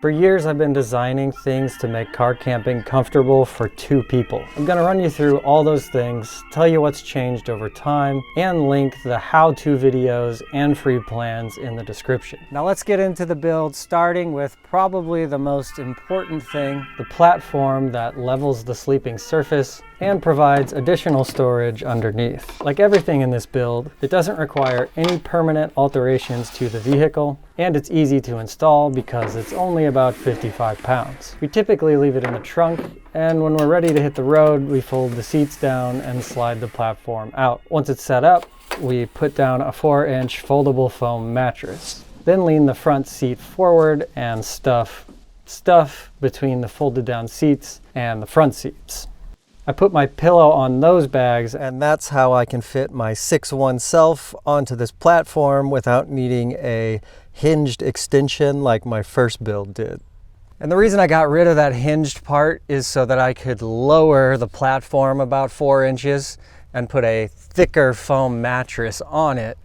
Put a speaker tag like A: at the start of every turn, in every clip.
A: For years, I've been designing things to make car camping comfortable for 2 people. I'm gonna run you through all those things, tell you what's changed over time, and link the how-to videos and free plans in the description. Now let's get into the build, starting with probably the most important thing, the platform that levels the sleeping surface and provides additional storage underneath. Like everything in this build, it doesn't require any permanent alterations to the vehicle, and it's easy to install because it's only about 55 pounds. We typically leave it in the trunk, and when we're ready to hit the road, we fold the seats down and slide the platform out. Once it's set up, we put down a 4-inch foldable foam mattress. Then lean the front seat forward and stuff between the folded down seats and the front seats. I put my pillow on those bags, and that's how I can fit my 6'1" self onto this platform without needing a hinged extension like my first build did. And the reason I got rid of that hinged part is so that I could lower the platform about 4 inches and put a thicker foam mattress on it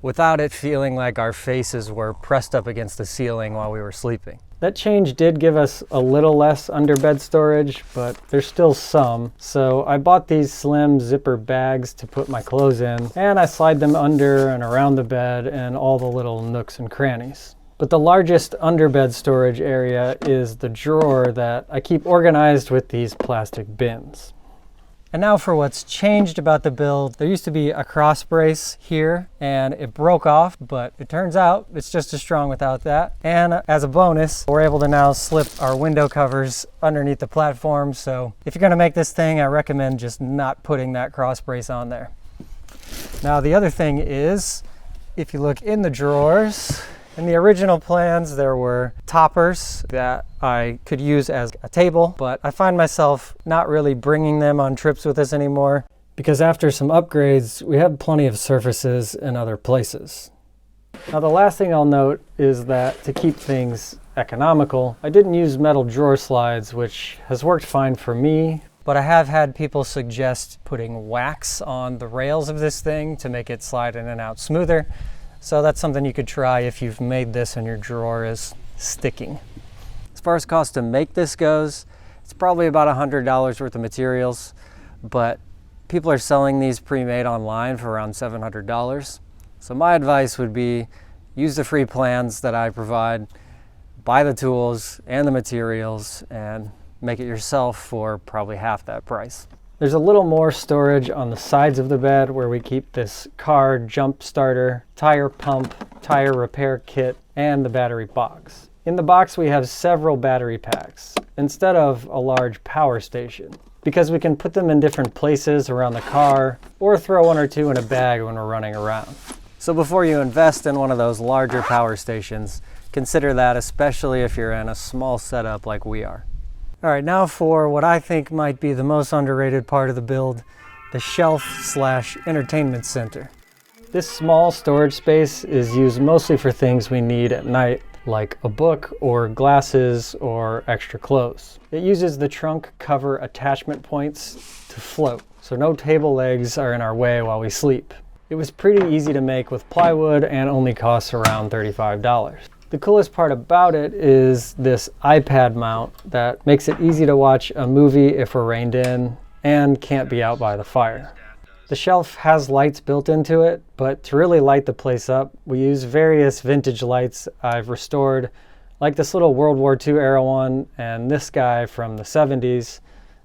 A: without it feeling like our faces were pressed up against the ceiling while we were sleeping. That change did give us a little less underbed storage, but there's still some. So I bought these slim zipper bags to put my clothes in, and I slide them under and around the bed and all the little nooks and crannies. But the largest underbed storage area is the drawer that I keep organized with these plastic bins. And now for what's changed about the build. There used to be a cross brace here and it broke off, but it turns out it's just as strong without that. And as a bonus, we're able to now slip our window covers underneath the platform. So if you're gonna make this thing, I recommend just not putting that cross brace on there. Now the other thing is, if you look in the drawers, in the original plans, there were toppers that I could use as a table, but I find myself not really bringing them on trips with us anymore because after some upgrades, we have plenty of surfaces in other places. Now, the last thing I'll note is that to keep things economical, I didn't use metal drawer slides, which has worked fine for me, but I have had people suggest putting wax on the rails of this thing to make it slide in and out smoother. So that's something you could try if you've made this and your drawer is sticking. As far as cost to make this goes, it's probably about $100 worth of materials, but people are selling these pre-made online for around $700. So my advice would be use the free plans that I provide, buy the tools and the materials, and make it yourself for probably half that price. There's a little more storage on the sides of the bed where we keep this car jump starter, tire pump, tire repair kit, and the battery box. In the box we have several battery packs instead of a large power station because we can put them in different places around the car or throw 1 or 2 in a bag when we're running around. So before you invest in one of those larger power stations, consider that, especially if you're in a small setup like we are. All right, now for what I think might be the most underrated part of the build, the shelf/entertainment center. This small storage space is used mostly for things we need at night, like a book or glasses or extra clothes. It uses the trunk cover attachment points to float, so no table legs are in our way while we sleep. It was pretty easy to make with plywood and only costs around $35. The coolest part about it is this iPad mount that makes it easy to watch a movie if we're reined in and can't be out by the fire. The shelf has lights built into it, but to really light the place up, we use various vintage lights I've restored, like this little World War II era one and this guy from the 70s.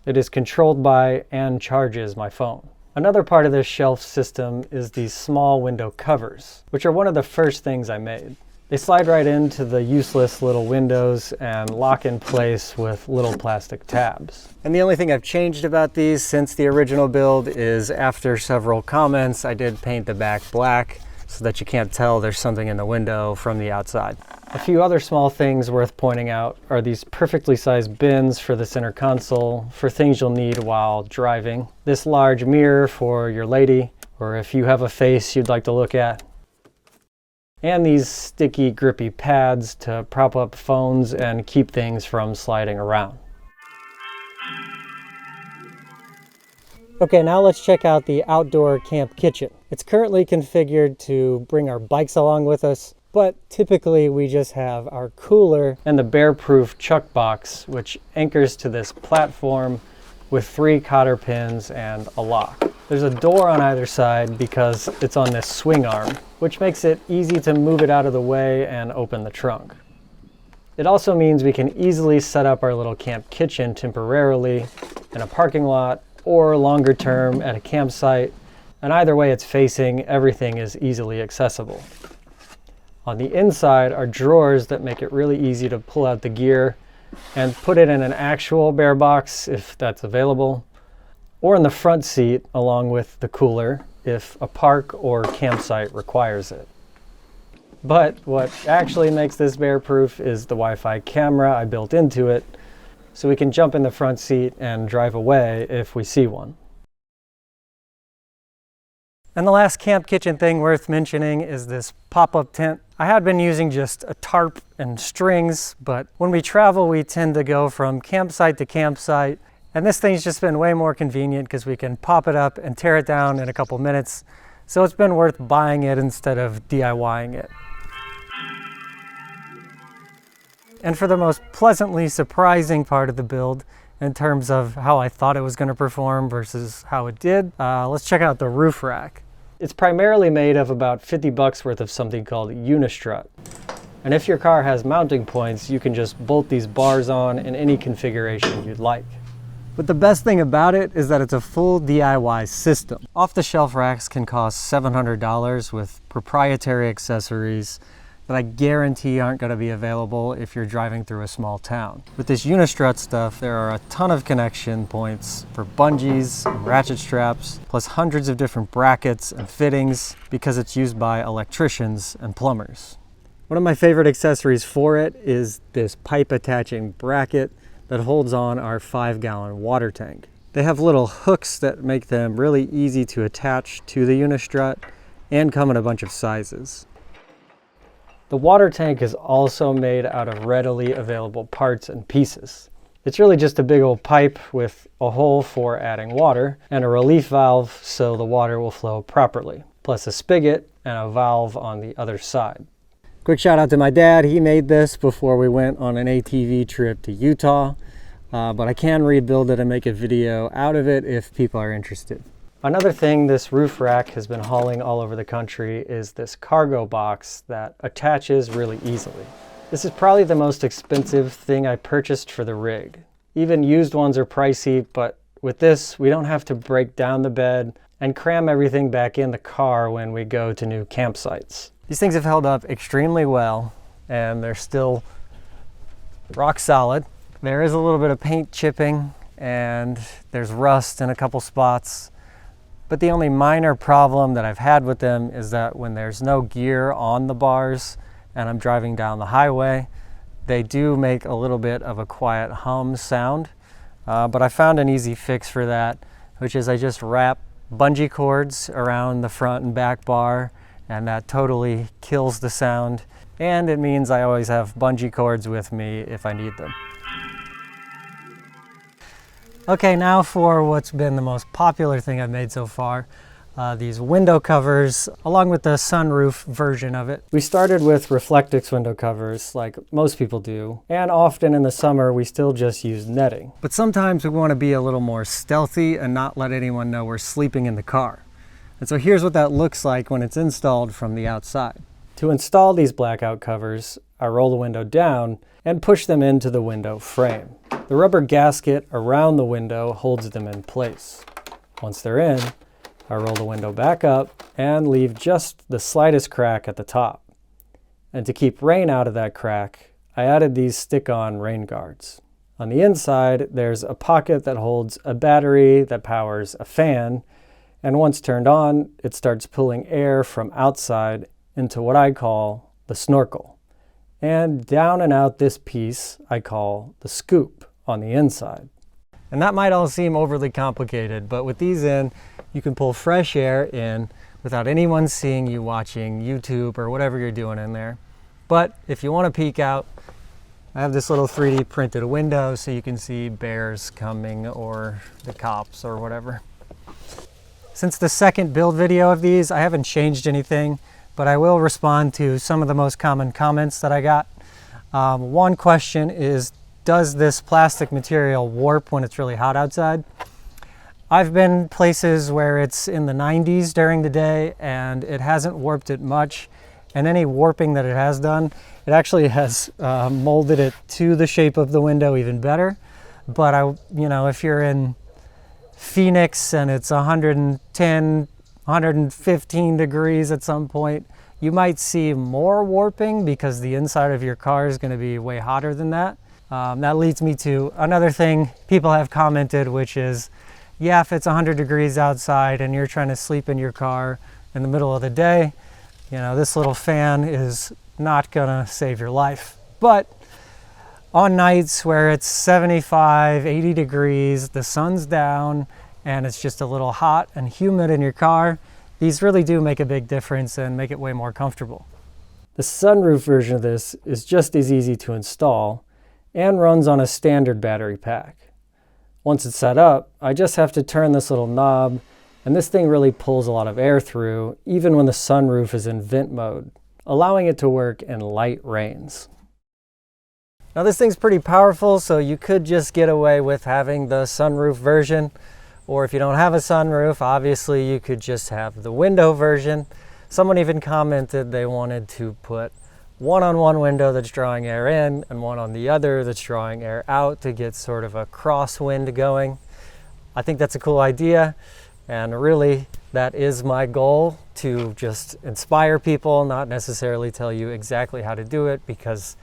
A: It is controlled by and charges my phone. Another part of this shelf system is these small window covers, which are one of the first things I made. They slide right into the useless little windows and lock in place with little plastic tabs. And the only thing I've changed about these since the original build is after several comments, I did paint the back black so that you can't tell there's something in the window from the outside. A few other small things worth pointing out are these perfectly sized bins for the center console for things you'll need while driving. This large mirror for your lady, or if you have a face you'd like to look at. And these sticky, grippy pads to prop up phones and keep things from sliding around. Okay, now let's check out the outdoor camp kitchen. It's currently configured to bring our bikes along with us, But typically we just have our cooler and the bear-proof chuck box, which anchors to this platform with 3 cotter pins and a lock. There's a door on either side because it's on this swing arm, which makes it easy to move it out of the way and open the trunk. It also means we can easily set up our little camp kitchen temporarily in a parking lot or longer term at a campsite, and either way it's facing, everything is easily accessible. On the inside are drawers that make it really easy to pull out the gear and put it in an actual bear box if that's available, or in the front seat along with the cooler if a park or campsite requires it. But what actually makes this bear-proof is the Wi-Fi camera I built into it, so we can jump in the front seat and drive away if we see one. And the last camp kitchen thing worth mentioning is this pop-up tent. I had been using just a tarp and strings, but when we travel, we tend to go from campsite to campsite. And this thing's just been way more convenient because we can pop it up and tear it down in a couple minutes. So it's been worth buying it instead of DIYing it. And for the most pleasantly surprising part of the build, in terms of how I thought it was going to perform versus how it did, let's check out the roof rack. It's primarily made of about 50 bucks worth of something called Unistrut. And if your car has mounting points, you can just bolt these bars on in any configuration you'd like. But the best thing about it is that it's a full DIY system. Off-the-shelf racks can cost $700 with proprietary accessories that I guarantee aren't going to be available if you're driving through a small town. With this Unistrut stuff, there are a ton of connection points for bungees and ratchet straps, plus hundreds of different brackets and fittings because it's used by electricians and plumbers. One of my favorite accessories for it is this pipe attaching bracket that holds on our 5-gallon water tank. They have little hooks that make them really easy to attach to the Unistrut and come in a bunch of sizes. The water tank is also made out of readily available parts and pieces. It's really just a big old pipe with a hole for adding water and a relief valve so the water will flow properly, plus a spigot and a valve on the other side. Quick shout out to my dad. He made this before we went on an ATV trip to Utah, but I can rebuild it and make a video out of it if people are interested. Another thing this roof rack has been hauling all over the country is this cargo box that attaches really easily. This is probably the most expensive thing I purchased for the rig. Even used ones are pricey, but with this, we don't have to break down the bed and cram everything back in the car when we go to new campsites. These things have held up extremely well, and they're still rock solid. There is a little bit of paint chipping, and there's rust in a couple spots. But the only minor problem that I've had with them is that when there's no gear on the bars and I'm driving down the highway, they do make a little bit of a quiet hum sound. But I found an easy fix for that, which is I just wrap bungee cords around the front and back bar, and that totally kills the sound. And it means I always have bungee cords with me if I need them. Okay, now for what's been the most popular thing I've made so far, these window covers, along with the sunroof version of it. We started with Reflectix window covers, like most people do, and often in the summer we still just use netting. But sometimes we want to be a little more stealthy and not let anyone know we're sleeping in the car. And so here's what that looks like when it's installed from the outside. To install these blackout covers, I roll the window down and push them into the window frame. The rubber gasket around the window holds them in place. Once they're in, I roll the window back up and leave just the slightest crack at the top. And to keep rain out of that crack, I added these stick-on rain guards. On the inside, there's a pocket that holds a battery that powers a fan, and once turned on, it starts pulling air from outside into what I call the snorkel. And down and out this piece I call the scoop on the inside. And that might all seem overly complicated, but with these in, you can pull fresh air in without anyone seeing you watching YouTube or whatever you're doing in there. But if you want to peek out, I have this little 3D printed window so you can see bears coming or the cops or whatever. Since the second build video of these, I haven't changed anything. but I will respond to some of the most common comments that I got. One question is, does this plastic material warp when it's really hot outside? I've been places where it's in the 90s during the day and it hasn't warped it much. And any warping that it has done, it actually has molded it to the shape of the window even better. But if you're in Phoenix and it's 110, 115 degrees at some point, you might see more warping because the inside of your car is going to be way hotter than that. That leads me to another thing people have commented, which is, yeah, if it's 100 degrees outside and you're trying to sleep in your car in the middle of the day, this little fan is not gonna save your life. But on nights where it's 75, 80 degrees, the sun's down, and it's just a little hot and humid in your car, these really do make a big difference and make it way more comfortable. The sunroof version of this is just as easy to install and runs on a standard battery pack. Once it's set up, I just have to turn this little knob, and this thing really pulls a lot of air through, even when the sunroof is in vent mode, allowing it to work in light rains. Now this thing's pretty powerful, so you could just get away with having the sunroof version, or if you don't have a sunroof, obviously you could just have the window version. Someone even commented they wanted to put one on one window that's drawing air in and one on the other that's drawing air out to get sort of a crosswind going. I think that's a cool idea, and really that is my goal, to just inspire people, not necessarily tell you exactly how to do it, because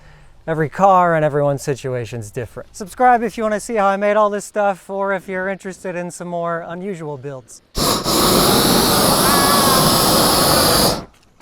A: every car and everyone's situation is different. Subscribe if you want to see how I made all this stuff, or if you're interested in some more unusual builds.